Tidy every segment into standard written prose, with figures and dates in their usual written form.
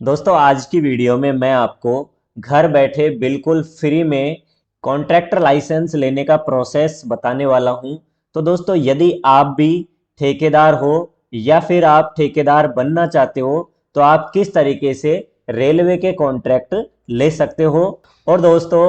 दोस्तों आज की वीडियो में मैं आपको घर बैठे बिल्कुल फ्री में कॉन्ट्रैक्टर लाइसेंस लेने का प्रोसेस बताने वाला हूं। तो दोस्तों यदि आप भी ठेकेदार हो या फिर आप ठेकेदार बनना चाहते हो तो आप किस तरीके से रेलवे के कॉन्ट्रैक्ट ले सकते हो और दोस्तों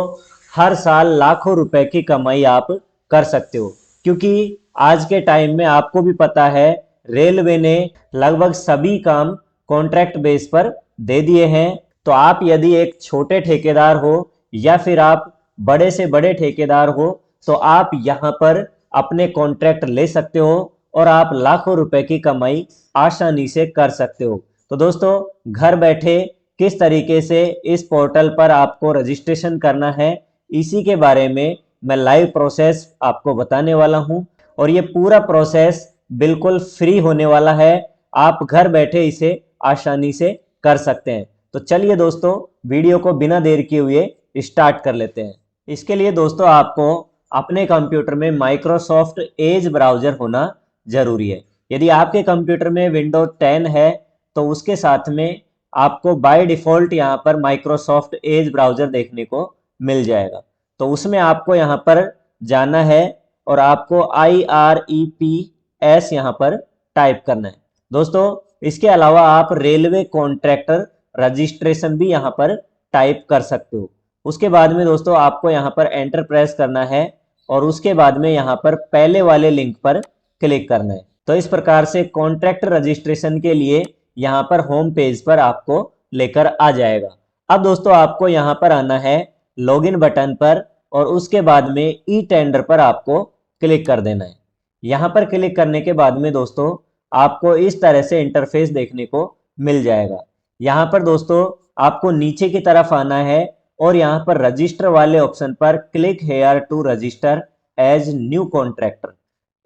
हर साल लाखों रुपए की कमाई आप कर सकते हो, क्योंकि आज के टाइम में आपको भी पता है रेलवे ने लगभग सभी काम कॉन्ट्रैक्ट बेस पर दे दिए हैं। तो आप यदि एक छोटे ठेकेदार हो या फिर आप बड़े से बड़े ठेकेदार हो तो आप यहाँ पर अपने कॉन्ट्रैक्ट ले सकते हो और आप लाखों रुपए की कमाई आसानी से कर सकते हो। तो दोस्तों घर बैठे किस तरीके से इस पोर्टल पर आपको रजिस्ट्रेशन करना है, इसी के बारे में मैं लाइव प्रोसेस आपको बताने वाला हूं और ये पूरा प्रोसेस बिल्कुल फ्री होने वाला है। आप घर बैठे इसे आसानी से कर सकते हैं। तो चलिए दोस्तों वीडियो को बिना देर किए हुए स्टार्ट कर लेते हैं। इसके लिए दोस्तों आपको अपने कंप्यूटर में माइक्रोसॉफ्ट एज ब्राउजर होना जरूरी है। यदि आपके कंप्यूटर में विंडोज 10 है तो उसके साथ में आपको बाय डिफॉल्ट यहाँ पर माइक्रोसॉफ्ट एज ब्राउजर देखने को मिल जाएगा। तो उसमें आपको यहाँ पर जाना है और आपको IREPS यहाँ पर टाइप करना है। दोस्तों इसके अलावा आप रेलवे कॉन्ट्रैक्टर रजिस्ट्रेशन भी यहाँ पर टाइप कर सकते हो। उसके बाद में दोस्तों आपको यहाँ पर एंटर प्रेस करना है और उसके बाद में यहाँ पर पहले वाले लिंक पर क्लिक करना है। तो इस प्रकार से कॉन्ट्रैक्टर रजिस्ट्रेशन के लिए यहाँ पर होम पेज पर आपको लेकर आ जाएगा। अब दोस्तों आपको यहाँ पर आना है लॉगिन बटन पर और उसके बाद में ई टेंडर पर आपको क्लिक कर देना है। यहाँ पर क्लिक करने के बाद में दोस्तों आपको इस तरह से इंटरफेस देखने को मिल जाएगा। यहाँ पर दोस्तों आपको नीचे की तरफ आना है और यहाँ पर रजिस्टर वाले ऑप्शन पर click here to register as new contractor,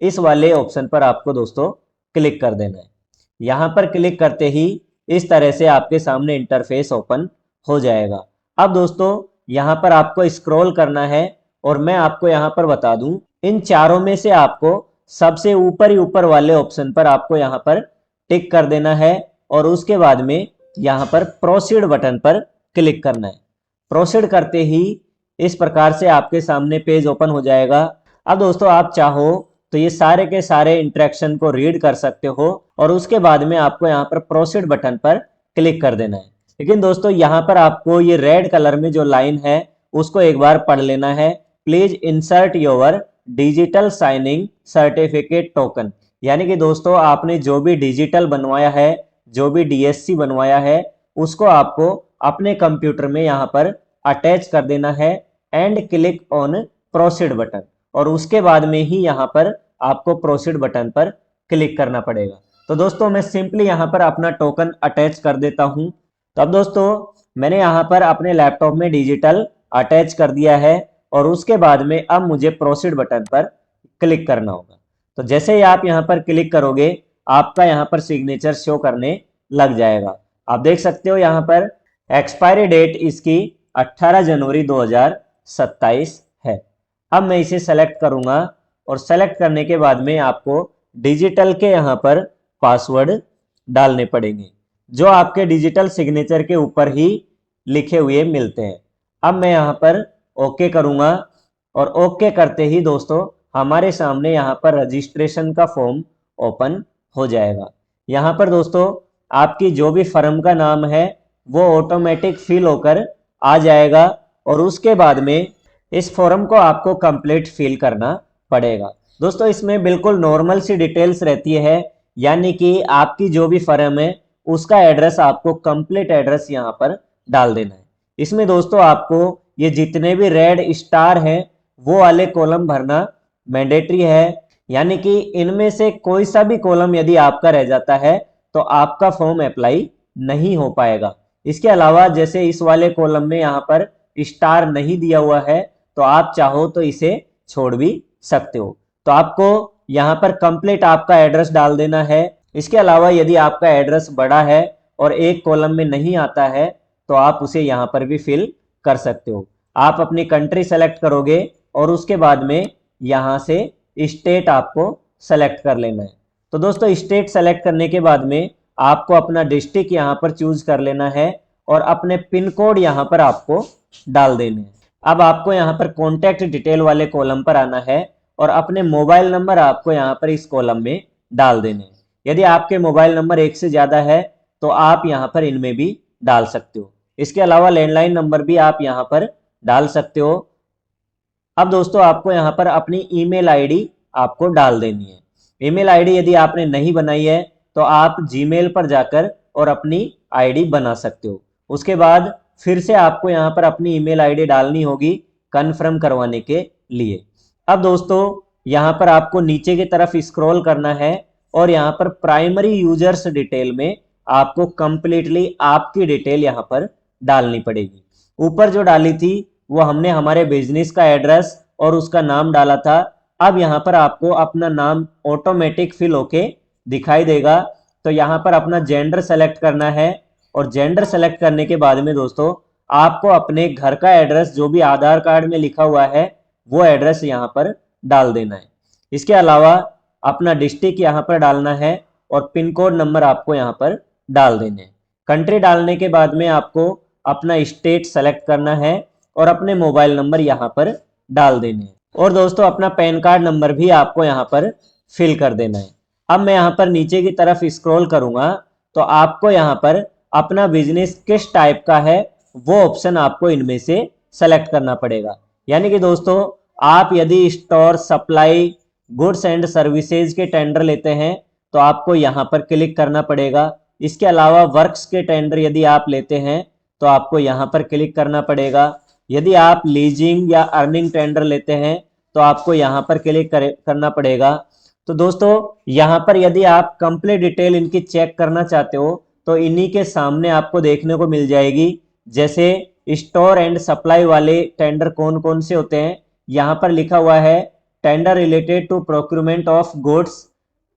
इस वाले ऑप्शन पर आपको दोस्तों क्लिक कर देना है। यहाँ पर क्लिक करते ही इस तरह से आपके सामने इंटरफेस ओपन हो जाएगा। अब दोस्तों यहाँ पर आपको स्क्रॉल करना है और मैं आपको यहाँ पर बता दूं, इन चारों में से आपको सबसे ऊपर ही ऊपर वाले ऑप्शन पर आपको यहाँ पर टिक कर देना है और उसके बाद में यहाँ पर प्रोसीड बटन पर क्लिक करना है। प्रोसीड करते ही इस प्रकार से आपके सामने पेज ओपन हो जाएगा। अब दोस्तों आप चाहो तो ये सारे के सारे इंटरेक्शन को रीड कर सकते हो और उसके बाद में आपको यहाँ पर प्रोसीड बटन पर क्लिक कर देना है। लेकिन दोस्तों यहाँ पर आपको ये रेड कलर में जो लाइन है उसको एक बार पढ़ लेना है। Please insert your digital signing certificate token, यानी कि दोस्तों आपने जो भी डिजिटल बनवाया है, जो भी DSC बनवाया है, उसको आपको अपने कंप्यूटर में यहाँ पर अटैच कर देना है and click on proceed button और उसके बाद में ही यहाँ पर आपको प्रोसीड बटन पर क्लिक करना पड़ेगा। तो दोस्तों मैं सिंपली यहाँ पर अपना टोकन अटैच कर देता हूँ। तो अब दोस्तों मैंने यहाँ पर अपने लैपटॉप में डिजिटल अटैच कर दिया है और उसके बाद में अब मुझे प्रोसीड बटन पर क्लिक करना होगा। तो जैसे ही आप यहाँ पर क्लिक करोगे आपका यहाँ पर सिग्नेचर शो करने लग जाएगा। आप देख सकते हो यहाँ पर एक्सपायरी डेट इसकी 18 जनवरी 2027 है। अब मैं इसे सेलेक्ट करूंगा और सेलेक्ट करने के बाद में आपको डिजिटल के यहाँ पर पासवर्ड डालने पड़ेंगे जो आपके डिजिटल सिग्नेचर के ऊपर ही लिखे हुए मिलते हैं। अब मैं यहाँ पर ओके करूंगा और ओके करते ही दोस्तों हमारे सामने यहाँ पर रजिस्ट्रेशन का फॉर्म ओपन हो जाएगा। यहाँ पर दोस्तों आपकी जो भी फर्म का नाम है वो ऑटोमेटिक फिल होकर आ जाएगा और उसके बाद में इस फॉर्म को आपको कंप्लीट फिल करना पड़ेगा। दोस्तों इसमें बिल्कुल नॉर्मल सी डिटेल्स रहती है, यानी कि आपकी जो भी फर्म है उसका एड्रेस आपको कंप्लीट एड्रेस यहाँ पर डाल देना है। इसमें दोस्तों आपको ये जितने भी रेड स्टार हैं वो वाले कॉलम भरना मैंडेटरी है, यानी कि इनमें से कोई सा भी कॉलम यदि आपका रह जाता है तो आपका फॉर्म अप्लाई नहीं हो पाएगा। इसके अलावा जैसे इस वाले कॉलम में यहाँ पर स्टार नहीं दिया हुआ है तो आप चाहो तो इसे छोड़ भी सकते हो। तो आपको यहाँ पर कंप्लीट आपका एड्रेस डाल देना है। इसके अलावा यदि आपका एड्रेस बड़ा है और एक कॉलम में नहीं आता है तो आप उसे यहाँ पर भी फिल कर सकते हो। आप अपनी कंट्री सेलेक्ट करोगे और उसके बाद में यहाँ से स्टेट आपको सेलेक्ट कर लेना है। तो दोस्तों स्टेट सेलेक्ट करने के बाद में आपको अपना डिस्ट्रिक्ट यहाँ पर चूज कर लेना है और अपने पिन कोड यहाँ पर आपको डाल देने हैं। अब आपको यहाँ पर कॉन्टैक्ट डिटेल वाले कॉलम पर आना है और अपने मोबाइल नंबर आपको यहाँ पर इस कॉलम में डाल देने हैं। यदि आपके मोबाइल नंबर एक से ज्यादा है तो आप यहाँ पर इनमें भी डाल सकते हो। इसके अलावा लैंडलाइन नंबर भी आप यहाँ पर डाल सकते हो। अब दोस्तों आपको यहाँ पर अपनी ईमेल आईडी आपको डाल देनी है। ईमेल आईडी यदि आपने नहीं बनाई है तो आप जीमेल पर जाकर और अपनी आईडी बना सकते हो। उसके बाद फिर से आपको यहाँ पर अपनी ईमेल आईडी डालनी होगी कन्फर्म करवाने के लिए। अब दोस्तों यहाँ पर आपको नीचे की तरफ स्क्रॉल करना है और यहाँ पर प्राइमरी यूजर्स डिटेल में आपको कंप्लीटली आपकी डिटेल यहाँ पर डालनी पड़ेगी। ऊपर जो डाली थी वो हमने हमारे बिजनेस का एड्रेस और उसका नाम डाला था। अब यहाँ पर आपको अपना नाम ऑटोमेटिक फिल होके दिखाई देगा। तो यहाँ पर अपना जेंडर सेलेक्ट करना है और जेंडर सेलेक्ट करने के बाद में दोस्तों आपको अपने घर का एड्रेस जो भी आधार कार्ड में लिखा हुआ है वो एड्रेस यहाँ पर डाल देना है। इसके अलावा अपना डिस्ट्रिक्ट यहाँ पर डालना है और पिन कोड नंबर आपको यहाँ पर डाल देने हैं। कंट्री डालने के बाद में आपको अपना स्टेट सेलेक्ट करना है और अपने मोबाइल नंबर यहाँ पर डाल देने हैं। और दोस्तों अपना पैन कार्ड नंबर भी आपको यहाँ पर फिल कर देना है। अब मैं यहाँ पर नीचे की तरफ स्क्रॉल करूंगा तो आपको यहाँ पर अपना बिजनेस किस टाइप का है वो ऑप्शन आपको इनमें से सेलेक्ट करना पड़ेगा। यानी कि दोस्तों आप यदि store, supply, goods and services के टेंडर लेते हैं तो आपको यहाँ पर क्लिक करना पड़ेगा। इसके अलावा वर्क्स के टेंडर यदि आप लेते हैं तो आपको यहाँ पर क्लिक करना पड़ेगा। यदि आप लीजिंग या अर्निंग टेंडर लेते हैं तो आपको यहाँ पर क्लिक करना पड़ेगा। तो दोस्तों यहाँ पर यदि आप कंप्लीट डिटेल इनकी चेक करना चाहते हो तो इन्हीं के सामने आपको देखने को मिल जाएगी। जैसे स्टोर एंड सप्लाई वाले टेंडर कौन कौन से होते हैं, यहाँ पर लिखा हुआ है tender related to procurement of goods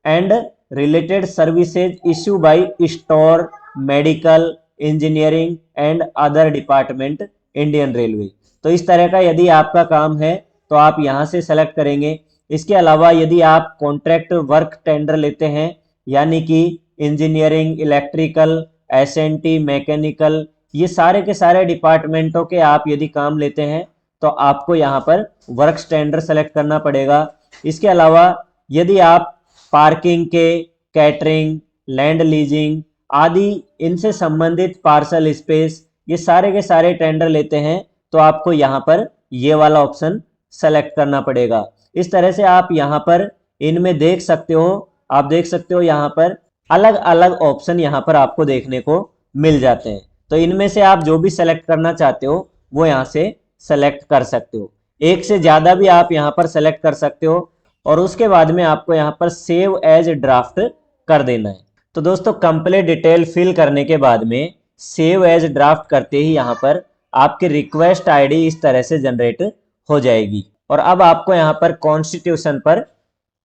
and related services issue by store, medical, engineering and other department Indian railway. तो इस तरह का यदि आपका काम है तो आप यहाँ से सेलेक्ट करेंगे। इसके अलावा यदि आप कॉन्ट्रैक्ट वर्क टेंडर लेते हैं यानी कि इंजीनियरिंग, इलेक्ट्रिकल, एसएनटी, मैकेनिकल, ये सारे के सारे डिपार्टमेंटों के आप यदि काम लेते हैं तो आपको यहाँ पर वर्क टेंडर सेलेक्ट करना पड़ेगा। इसके अलावा यदि आप पार्किंग के, कैटरिंग, लैंड लीजिंग आदि इनसे संबंधित पार्सल स्पेस, ये सारे के सारे टेंडर लेते हैं तो आपको यहाँ पर ये वाला ऑप्शन सेलेक्ट करना पड़ेगा। इस तरह से आप यहाँ पर इनमें देख सकते हो। आप देख सकते हो यहाँ पर अलग अलग ऑप्शन यहाँ पर आपको देखने को मिल जाते हैं। तो इनमें से आप जो भी सेलेक्ट करना चाहते हो वो यहाँ से सेलेक्ट कर सकते हो। एक से ज्यादा भी आप यहाँ पर सेलेक्ट कर सकते हो और उसके बाद में आपको यहाँ पर सेव एज ड्राफ्ट कर देना है। तो दोस्तों कंप्लीट डिटेल फिल करने के बाद में सेव एज ड्राफ्ट करते ही यहाँ पर आपकी रिक्वेस्ट आईडी इस तरह से जनरेट हो जाएगी और अब आपको यहाँ पर कॉन्स्टिट्यूशन पर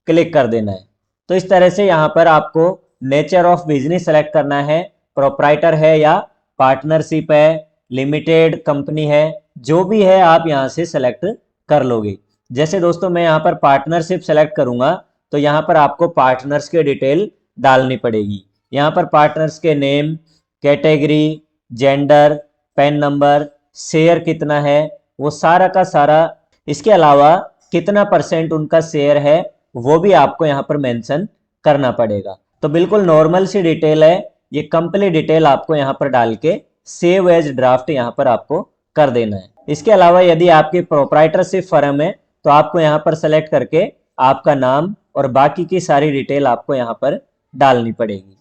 क्लिक कर देना है। तो इस तरह से यहाँ पर आपको नेचर ऑफ बिजनेस सेलेक्ट करना है, प्रोप्राइटर है या पार्टनरशिप है, लिमिटेड कंपनी है, जो भी है आप यहाँ से सेलेक्ट कर लोगे। जैसे दोस्तों मैं यहाँ पर पार्टनरशिप सेलेक्ट करूंगा तो यहाँ पर आपको पार्टनर्स के डिटेल डालनी पड़ेगी। यहाँ पर पार्टनर्स के name, category, gender, pan number, share कितना है वो सारा का सारा, इसके अलावा कितना % उनका शेयर है वो भी आपको यहाँ पर मेंशन करना पड़ेगा। तो बिल्कुल नॉर्मल सी डिटेल है, ये कंप्लीट डिटेल आपको यहाँ पर डाल के सेव एज ड्राफ्ट यहाँ पर आपको कर देना है। इसके अलावा यदि आपकी प्रोप्राइटरशिप फर्म है तो आपको यहाँ पर सेलेक्ट करके आपका नाम और बाकी की सारी डिटेल आपको यहाँ पर डालनी पड़ेगी।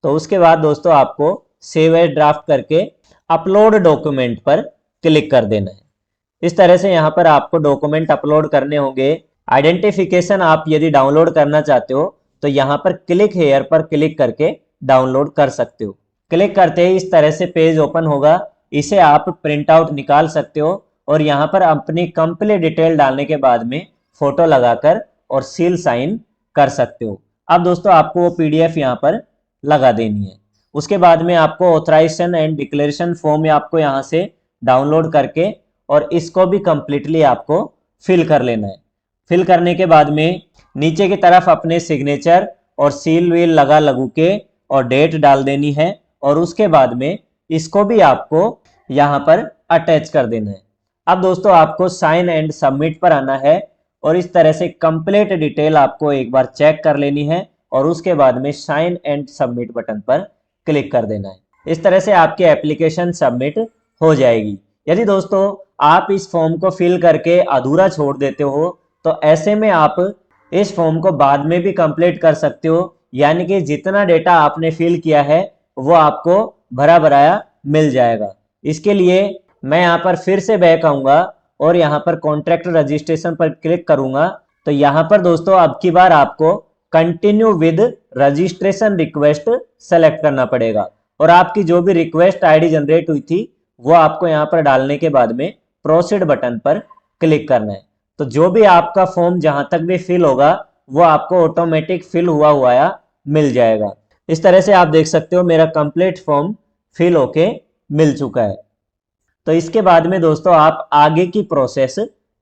तो उसके बाद दोस्तों आपको सेव एज ड्राफ्ट करके अपलोड डॉक्यूमेंट पर क्लिक कर देना है। इस तरह से यहाँ पर आपको डॉक्यूमेंट अपलोड करने होंगे। आइडेंटिफिकेशन आप यदि डाउनलोड करना चाहते हो तो यहाँ पर क्लिक हेयर पर क्लिक करके डाउनलोड कर सकते हो। क्लिक करते ही इस तरह से पेज ओपन होगा, इसे आप प्रिंट आउट निकाल सकते हो और यहाँ पर अपनी कंप्लीट डिटेल डालने के बाद में फोटो लगाकर और सील साइन कर सकते हो। अब दोस्तों आपको वो PDF यहाँ पर लगा देनी है। उसके बाद में आपको ऑथराइजेशन एंड डिक्लेरेशन फॉर्म आपको यहाँ से डाउनलोड करके और इसको भी कंप्लीटली आपको फिल कर लेना है। फिल करने के बाद में नीचे की तरफ अपने सिग्नेचर और सील वील लगा लगू के और डेट डाल देनी है और उसके बाद में इसको भी आपको यहाँ पर अटैच कर देना है। अब दोस्तों आपको साइन एंड सबमिट पर आना है और इस तरह से कंप्लीट डिटेल आपको एक बार चेक कर लेनी है और उसके बाद में साइन एंड सबमिट बटन पर क्लिक कर देना है। इस तरह से आपकी एप्लीकेशन सबमिट हो जाएगी। यदि दोस्तों आप इस फॉर्म को फिल करके अधूरा छोड़ देते हो तो ऐसे में आप इस फॉर्म को बाद में भी कंप्लीट कर सकते हो, यानी कि जितना डेटा आपने फिल किया है वो आपको भरा भराया मिल जाएगा। इसके लिए मैं यहाँ पर फिर से बैक आऊंगा और यहाँ पर कॉन्ट्रैक्ट रजिस्ट्रेशन पर क्लिक करूंगा। तो यहाँ पर दोस्तों अब की बार आपको continue with registration request select करना पड़ेगा और आपकी जो भी रिक्वेस्ट आईडी जनरेट हुई थी वो आपको यहाँ पर डालने के बाद में प्रोसीड बटन पर क्लिक करना है। तो जो भी आपका फॉर्म जहां तक भी फिल होगा वो आपको ऑटोमेटिक फिल हुआ मिल जाएगा। इस तरह से आप देख सकते हो मेरा कंप्लीट फॉर्म फिल होके मिल चुका है। तो इसके बाद में दोस्तों आप आगे की प्रोसेस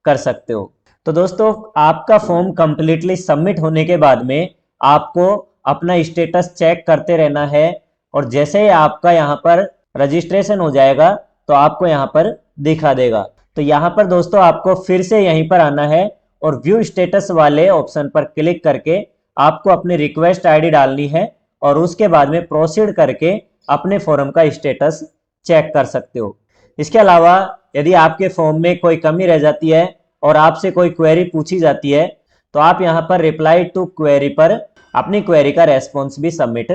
कर सकते हो। तो दोस्तों आपका फॉर्म कंप्लीटली सबमिट होने के बाद में आपको अपना स्टेटस चेक करते रहना है और जैसे ही आपका यहाँ पर रजिस्ट्रेशन हो जाएगा तो आपको यहाँ पर दिखा देगा। तो यहाँ पर दोस्तों आपको फिर से यहीं पर आना है और व्यू स्टेटस वाले ऑप्शन पर क्लिक करके आपको अपनी रिक्वेस्ट आईडी डालनी है और उसके बाद में प्रोसीड करके अपने फॉर्म का स्टेटस चेक कर सकते हो। इसके अलावा यदि आपके फॉर्म में कोई कमी रह जाती है और आपसे कोई क्वेरी पूछी जाती है तो आप यहाँ पर रिप्लाई टू क्वेरी पर अपनी क्वेरी का रेस्पॉन्स भी सबमिट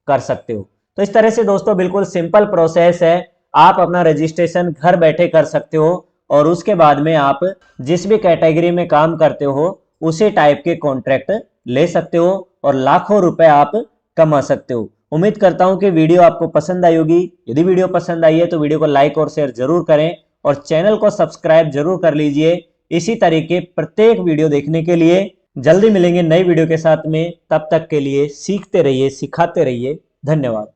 कर सकते हो। तो इस तरह से दोस्तों बिल्कुल सिंपल प्रोसेस है, आप अपना रजिस्ट्रेशन घर बैठे कर सकते हो और उसके बाद में आप जिस भी कैटेगरी में काम करते हो उसी टाइप के कॉन्ट्रैक्ट ले सकते हो और लाखों रुपए आप कमा सकते हो। उम्मीद करता हूं कि वीडियो आपको पसंद आई होगी। यदि वीडियो पसंद आई है तो वीडियो को लाइक और शेयर जरूर करें और चैनल को सब्सक्राइब जरूर कर लीजिए। इसी तरीके प्रत्येक वीडियो देखने के लिए जल्दी मिलेंगे नई वीडियो के साथ में। तब तक के लिए सीखते रहिए, सिखाते रहिए। धन्यवाद।